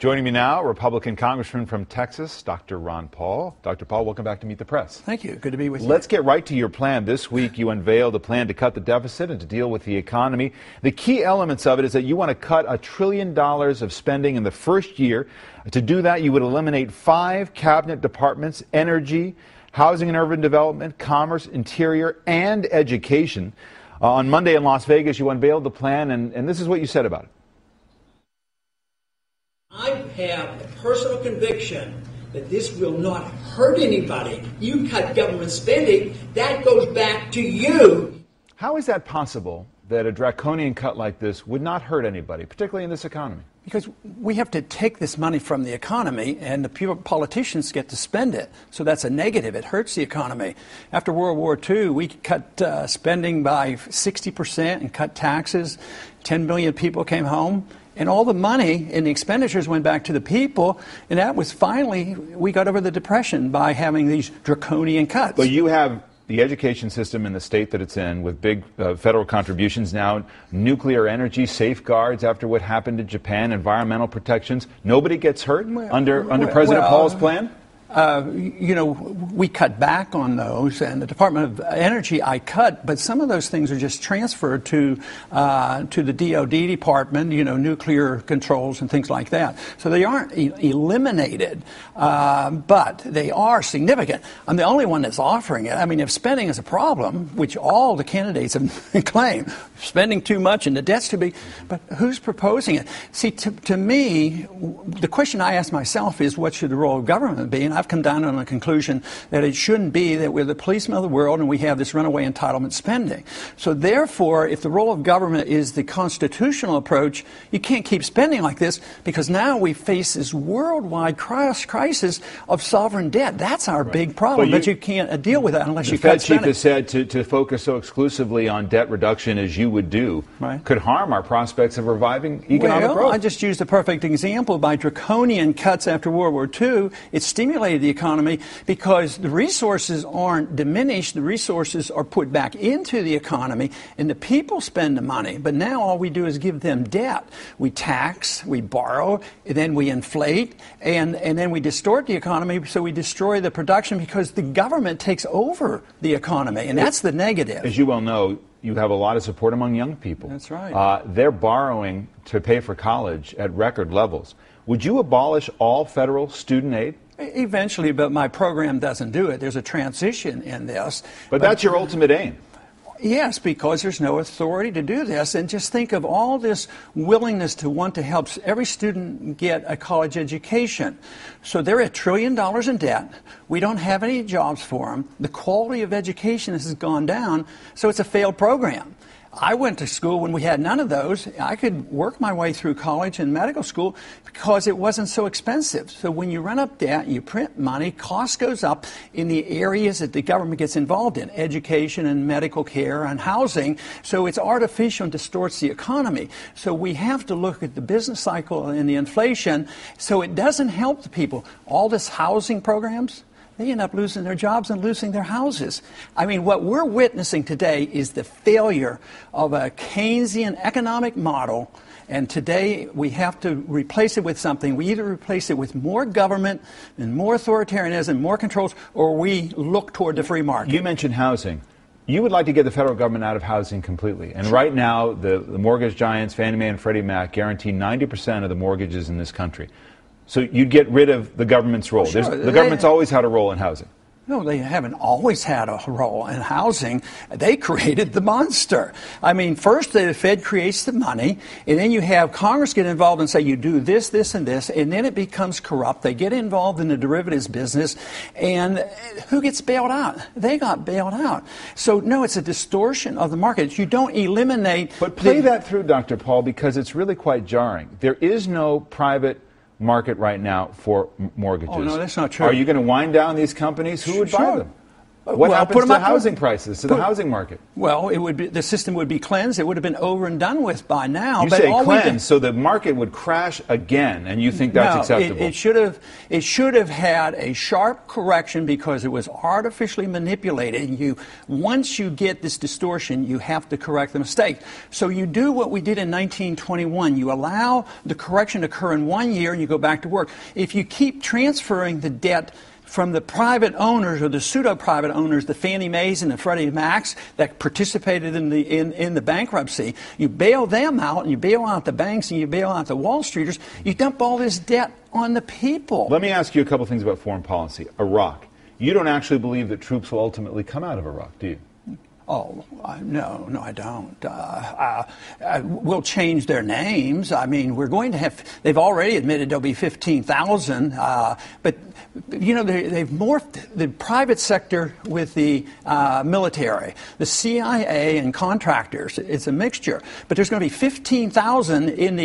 Joining me now, Republican Congressman from Texas, Dr. Ron Paul. Dr. Paul, welcome back to Meet the Press. Thank you. Good to be with you. Let's get right to your plan. This week, you unveiled a plan to cut the deficit and to deal with the economy. The key elements of it is that you want to cut $1 trillion of spending in the first year. To do that, you would eliminate 5 cabinet departments: energy, housing and urban development, commerce, interior, and education. On Monday in Las Vegas, you unveiled the plan, and this is what you said about it. I have a personal conviction that this will not hurt anybody. You cut government spending, that goes back to you. How is that possible that a draconian cut like this would not hurt anybody, particularly in this economy? Because we have to take this money from the economy, and the politicians get to spend it. So that's a negative. It hurts the economy. After World War II, we cut spending by 60% and cut taxes. 10 million people came home. And all the money in the expenditures went back to the people, and that was finally, we got over the Depression by having these draconian cuts. But you have the education system in the state that it's in with big federal contributions now, nuclear energy safeguards after what happened in Japan, environmental protections. Nobody gets hurt under President Paul's plan? We cut back on those, and the Department of Energy I cut, but some of those things are just transferred to the DOD department, nuclear controls and things like that. So they aren't eliminated, but they are significant. I'm the only one that's offering it. I mean, if spending is a problem, which all the candidates have claimed, spending too much and the debt's too big, but who's proposing it? See, to me, the question I ask myself is, what should the role of government be? And I've come down on the conclusion that it shouldn't be that we're the policemen of the world and we have this runaway entitlement spending. So therefore, if the role of government is the constitutional approach, you can't keep spending like this, because now we face this worldwide crisis of sovereign debt. That's our big problem, but you can't deal with that unless you cut spending. The Fed chief has said to focus so exclusively on debt reduction as you would do could harm our prospects of reviving economic growth. I just used a perfect example. By draconian cuts after World War II, it stimulated the economy because the resources aren't diminished. The resources are put back into the economy, and the people spend the money. But now all we do is give them debt. We tax, we borrow, and then we inflate, and then we distort the economy, so we destroy the production because the government takes over the economy, and that's the negative. As you well know, you have a lot of support among young people. That's right. They're borrowing to pay for college at record levels. Would you abolish all federal student aid? Eventually, but my program doesn't do it. There's a transition in this. But that's your ultimate aim. Yes, because there's no authority to do this. And just think of all this willingness to want to help every student get a college education. So they're $1 trillion in debt. We don't have any jobs for them. The quality of education has gone down, so it's a failed program. I went to school when we had none of those. I could work my way through college and medical school because it wasn't so expensive. So when you run up debt, you print money, cost goes up in the areas that the government gets involved in, education and medical care and housing. So it's artificial and distorts the economy. So we have to look at the business cycle and the inflation, so it doesn't help the people. All this housing programs, they end up losing their jobs and losing their houses. I mean, what we're witnessing today is the failure of a Keynesian economic model, and today we have to replace it with something. We either replace it with more government and more authoritarianism, more controls, or we look toward the free market. You mentioned housing. You would like to get the federal government out of housing completely. And right now, the mortgage giants, Fannie Mae and Freddie Mac, guarantee 90% of the mortgages in this country. So you'd get rid of the government's role. Sure. The government's always had a role in housing. No, they haven't always had a role in housing. They created the monster. I mean, first the Fed creates the money, and then you have Congress get involved and say, you do this, this, and this, and then it becomes corrupt. They get involved in the derivatives business, and who gets bailed out? They got bailed out. So, no, it's a distortion of the market. You don't eliminate... But play that through, Dr. Paul, because it's really quite jarring. There is no private market right now for mortgages. Oh, no, that's not true. Are you going to wind down these companies? Who would buy them? What happens to housing prices, to the housing market? Well, it would be, the system would be cleansed. It would have been over and done with by now. You say cleansed, so the market would crash again, and you think that's acceptable? It should have had a sharp correction because it was artificially manipulated. And once you get this distortion, you have to correct the mistake. So you do what we did in 1921. You allow the correction to occur in 1 year, and you go back to work. If you keep transferring the debt from the private owners or the pseudo-private owners, the Fannie Mae's and the Freddie Macs that participated in the bankruptcy, you bail them out and you bail out the banks and you bail out the Wall Streeters, you dump all this debt on the people. Let me ask you a couple things about foreign policy. Iraq. You don't actually believe that troops will ultimately come out of Iraq, do you? Oh, no, I don't. We'll change their names. I mean, we're going to have, they've already admitted there'll be 15,000, but, you know, they've morphed the private sector with the military, the CIA and contractors. It's a mixture. But there's going to be 15,000 in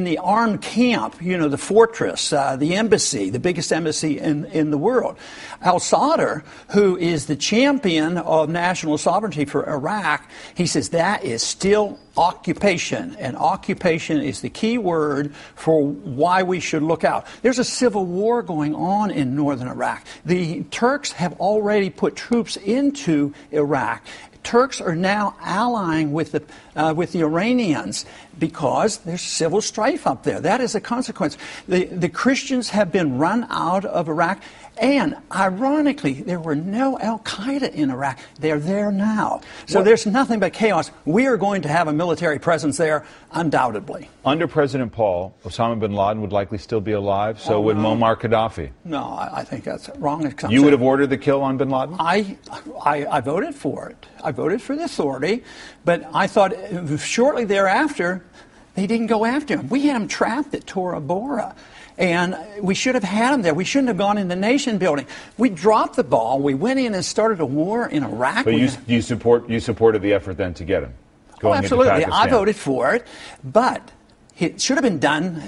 the armed camp, you know, the fortress, the embassy, the biggest embassy in the world. Al-Sadr, who is the champion of national sovereignty for Iraq, he says that is still occupation, and occupation is the key word for why we should look out. There's a civil war going on in northern Iraq. The Turks have already put troops into Iraq. Turks are now allying with the Iranians because there's civil strife up there. That is a consequence. The Christians have been run out of Iraq. And ironically, there were no Al-Qaeda in Iraq. They're there now. So there's nothing but chaos. We are going to have a military presence there, undoubtedly. Under President Paul, Osama bin Laden would likely still be alive. So would Muammar Gaddafi. No, I think that's wrong. You would have ordered the kill on bin Laden? I voted for it. I voted for the authority. But I thought shortly thereafter, they didn't go after him. We had him trapped at Tora Bora. And we should have had him there. We shouldn't have gone in the nation building. We dropped the ball. We went in and started a war in Iraq. But you supported the effort then to get him? Oh, absolutely. I voted for it. But it should have been done,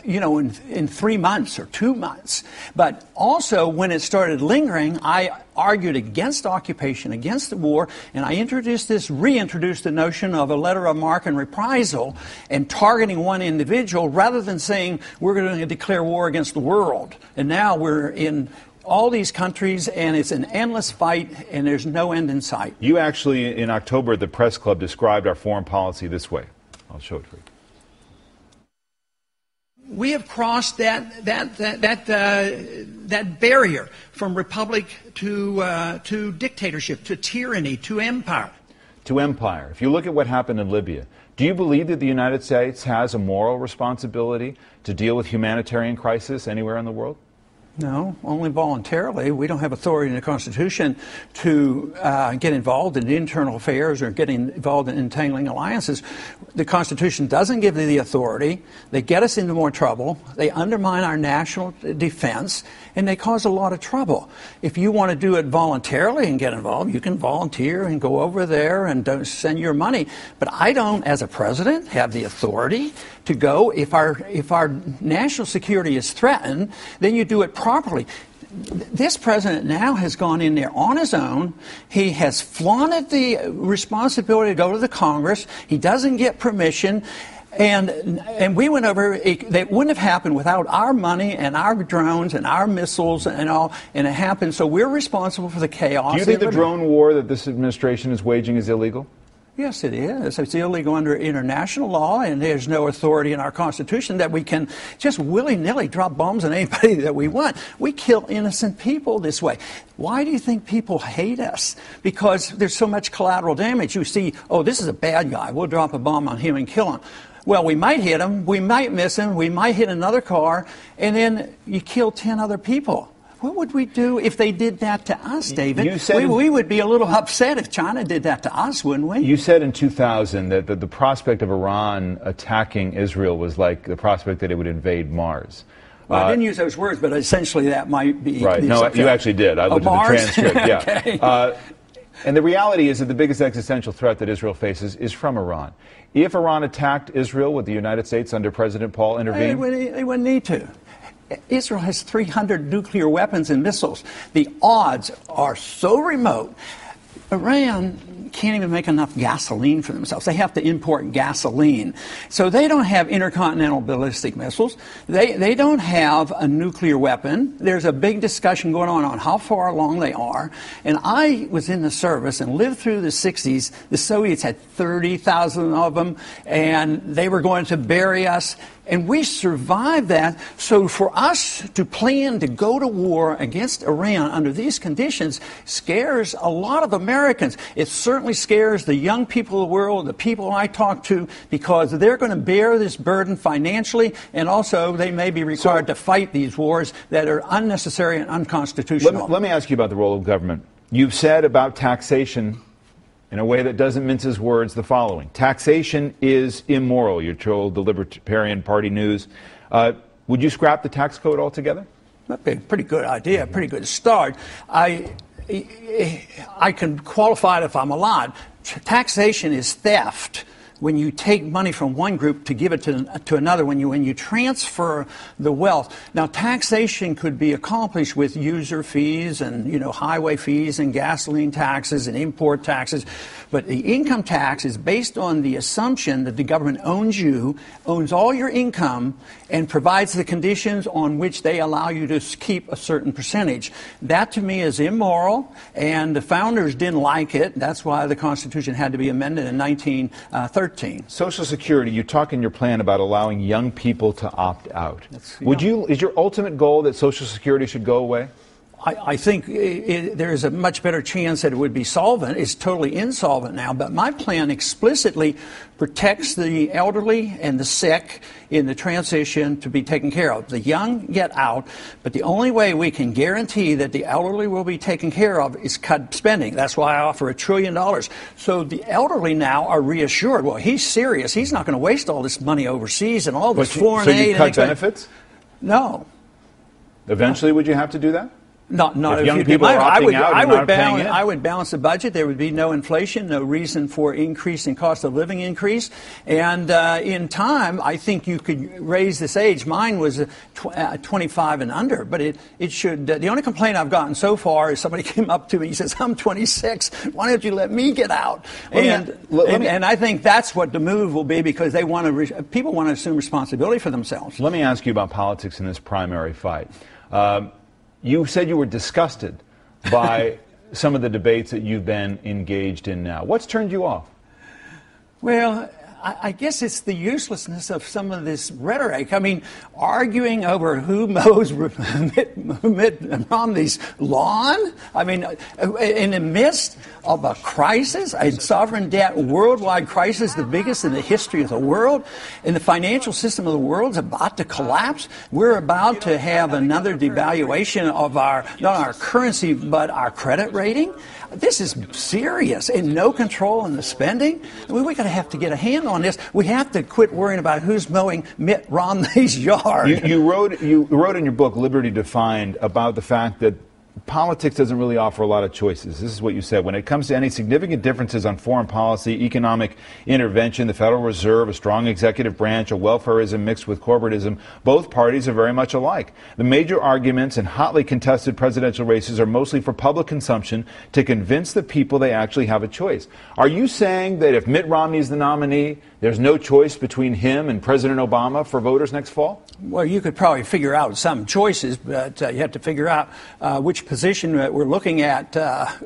you know, in 3 months or 2 months. But also, when it started lingering, I argued against occupation, against the war, and I reintroduced the notion of a letter of marque and reprisal and targeting one individual rather than saying we're going to declare war against the world. And now we're in all these countries, and it's an endless fight, and there's no end in sight. You actually, in October at the Press Club, described our foreign policy this way. I'll show it for you. We have crossed that barrier from republic to dictatorship, to tyranny, to empire. To empire. If you look at what happened in Libya, do you believe that the United States has a moral responsibility to deal with humanitarian crisis anywhere in the world? No, only voluntarily. We don't have authority in the Constitution to get involved in internal affairs or get involved in entangling alliances. The Constitution doesn't give you the authority. They get us into more trouble. They undermine our national defense, and they cause a lot of trouble. If you want to do it voluntarily and get involved, you can volunteer and go over there and don't send your money. But I don't, as a president, have the authority to go. If our national security is threatened, then you do it properly. This president now has gone in there on his own. He has flaunted the responsibility to go to the Congress. He doesn't get permission. And we went over, that wouldn't have happened without our money and our drones and our missiles and all, and it happened. So we're responsible for the chaos. Do you think the drone war that this administration is waging is illegal? Yes, it is. It's illegal under international law, and there's no authority in our Constitution that we can just willy-nilly drop bombs on anybody that we want. We kill innocent people this way. Why do you think people hate us? Because there's so much collateral damage. You see, oh, this is a bad guy. We'll drop a bomb on him and kill him. Well, we might hit him, we might miss him, we might hit another car, and then you kill 10 other people. What would we do if they did that to us, David? We would be a little upset if China did that to us, wouldn't we? You said in 2000 that the prospect of Iran attacking Israel was like the prospect that it would invade Mars. Well, I didn't use those words, but essentially that might be... Right. No, you actually did. I looked at the transcript. Yeah. Okay. And the reality is that the biggest existential threat that Israel faces is from Iran. If Iran attacked Israel, would the United States under President Paul intervene? They wouldn't need to. Israel has 300 nuclear weapons and missiles. The odds are so remote. Iran can't even make enough gasoline for themselves. They have to import gasoline. So they don't have intercontinental ballistic missiles. They don't have a nuclear weapon. There's a big discussion going on how far along they are. And I was in the service and lived through the 60s. The Soviets had 30,000 of them, and they were going to bury us. And we survived that. So for us to plan to go to war against Iran under these conditions scares a lot of Americans. It certainly scares the young people of the world, the people I talk to, because they're going to bear this burden financially, and also they may be required to fight these wars that are unnecessary and unconstitutional. Let me ask you about the role of government. You've said about taxation, in a way that doesn't mince his words, the following: taxation is immoral. You're told the Libertarian Party News. Would you scrap the tax code altogether? That'd be a pretty good idea, a pretty good start. I can qualify it if I'm allowed. Taxation is theft. When you take money from one group to give it to another, when you transfer the wealth. Now, taxation could be accomplished with user fees and, highway fees and gasoline taxes and import taxes. But the income tax is based on the assumption that the government owns you, owns all your income, and provides the conditions on which they allow you to keep a certain percentage. That, to me, is immoral, and the founders didn't like it. That's why the Constitution had to be amended in 1913. Social Security, you talk in your plan about allowing young people to opt out. Is your ultimate goal that Social Security should go away? I think there is a much better chance that it would be solvent. It's totally insolvent now, but my plan explicitly protects the elderly and the sick in the transition to be taken care of. The young get out, but the only way we can guarantee that the elderly will be taken care of is cut spending. That's why I offer $1 trillion. So the elderly now are reassured. Well, he's serious. He's not going to waste all this money overseas and all this foreign aid. So you cut benefits? No. Eventually, would you have to do that? Not if young people are opting out and not paying in. I would balance the budget. There would be no inflation, no reason for increase in cost of living increase. And in time, I think you could raise this age. Mine was 25 and under, but it should. The only complaint I've gotten so far is somebody came up to me. He says, "I'm 26. Why don't you let me get out?" And I think that's what the move will be, because they want people want to assume responsibility for themselves. Let me ask you about politics in this primary fight. You said you were disgusted by some of the debates that you've been engaged in now. What's turned you off? Well, I guess it's the uselessness of some of this rhetoric. I mean, arguing over who mows Mitt Romney's lawn? I mean, in the midst of a crisis, a sovereign debt worldwide crisis, the biggest in the history of the world, and the financial system of the world is about to collapse. We're about to have another devaluation of not our currency, but our credit rating. This is serious, and no control in the spending. We're going to have to get a hand on this. We have to quit worrying about who's mowing Mitt Romney's yard. You wrote in your book, Liberty Defined, about the fact that politics doesn't really offer a lot of choices. This is what you said. When it comes to any significant differences on foreign policy, economic intervention, the Federal Reserve, a strong executive branch, a welfareism mixed with corporatism, both parties are very much alike. The major arguments in hotly contested presidential races are mostly for public consumption to convince the people they actually have a choice. Are you saying that if Mitt Romney is the nominee, there's no choice between him and President Obama for voters next fall? Well, you could probably figure out some choices, but you have to figure out which position that we're looking at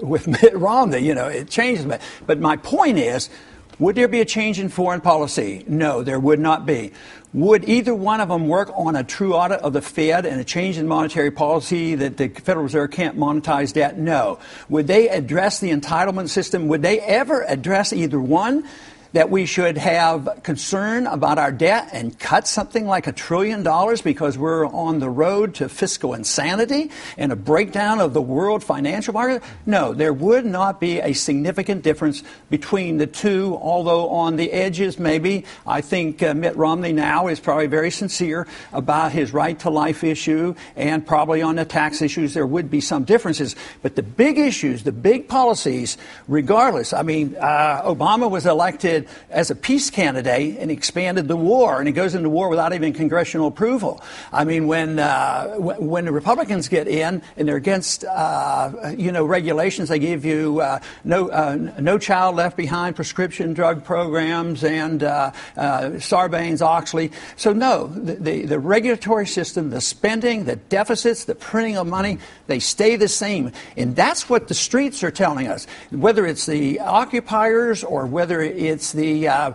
with Mitt Romney. It changes. But my point is, would there be a change in foreign policy? No, there would not be. Would either one of them work on a true audit of the Fed and a change in monetary policy that the Federal Reserve can't monetize debt? No. Would they address the entitlement system? Would they ever address either one? That we should have concern about our debt and cut something like $1 trillion because we're on the road to fiscal insanity and a breakdown of the world financial market? No, there would not be a significant difference between the two, although on the edges maybe. I think Mitt Romney now is probably very sincere about his right to life issue, and probably on the tax issues there would be some differences. But the big issues, the big policies, regardless, I mean, Obama was elected elected as a peace candidate and expanded the war, and he goes into war without even congressional approval. I mean, when the Republicans get in and they're against regulations, they give you no child left behind prescription drug programs and Sarbanes-Oxley. So no, the regulatory system, the spending, the deficits, the printing of money, they stay the same. And that's what the streets are telling us. Whether it's the occupiers or whether it's the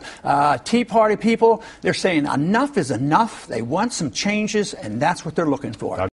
Tea Party people, they're saying enough is enough. They want some changes, and that's what they're looking for.